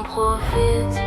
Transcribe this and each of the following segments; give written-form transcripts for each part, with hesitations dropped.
on profite.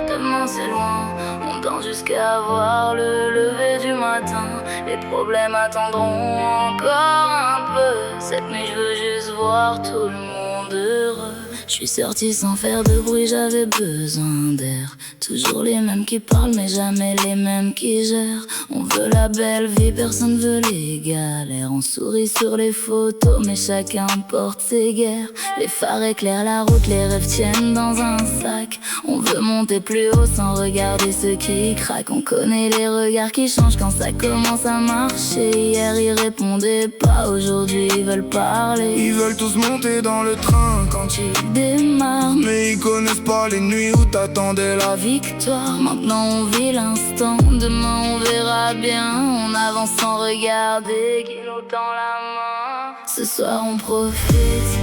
Demain c'est loin, on danse jusqu'à voir le lever du matin. Les problèmes attendront encore un peu. Cette nuit je veux juste voir tout le monde heureux. Je suis sorti sans faire de bruit, j'avais besoin d'air. Toujours les mêmes qui parlent mais jamais les mêmes qui gèrent. On veut la belle vie, personne veut les galères. On sourit sur les photos mais chacun porte ses guerres. Les phares éclairent la route, les rêves tiennent dans un sac. On veut monter plus haut sans regarder ceux qui craquent. On connaît les regards qui changent quand ça commence à marcher. Hier ils répondaient pas, aujourd'hui ils veulent parler. Ils veulent tous monter dans le train quand tu démarre, mais ils connaissent pas les nuits où t'attendais la victoire. Maintenant on vit l'instant, demain on verra bien. On avance sans regarder qui nous tend la main. Ce soir on profite,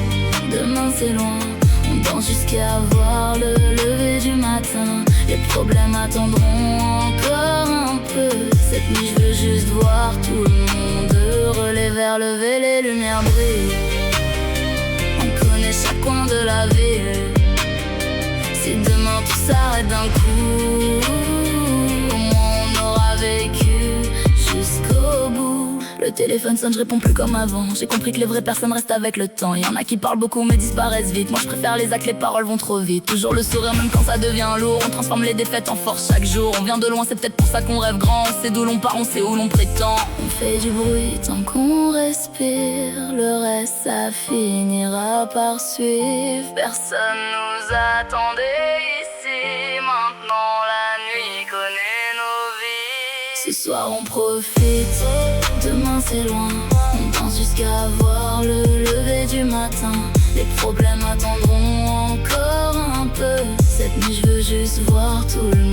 demain c'est loin. On danse jusqu'à voir le lever du matin. Les problèmes attendront encore un peu. Cette nuit je veux juste voir tout le monde heureux. Les verres levés, les lumières brillent. On connaît chaque coin de la ville. Si demain tout s'arrête d'un coup, au moins on aura vécu jusqu'au bout. Le téléphone sonne, je réponds plus comme avant. J'ai compris que les vraies personnes restent avec le temps. Y'en a qui parlent beaucoup mais disparaissent vite. Moi je préfère les actes, les paroles vont trop vite. Toujours le sourire même quand ça devient lourd. On transforme les défaites en force chaque jour. On vient de loin, c'est peut-être pour ça qu'on rêve grand. On sait d'où l'on part, on sait où l'on prétend. On fait du bruit tant qu'on respire. Le reste ça finira par suivre. Personne nous attendait ici. Maintenant la nuit connaît nos vies. Ce soir on profite, demain c'est loin. On danse jusqu'à voir le lever du matin. Les problèmes attendront encore un peu. Cette nuit je veux juste voir tout le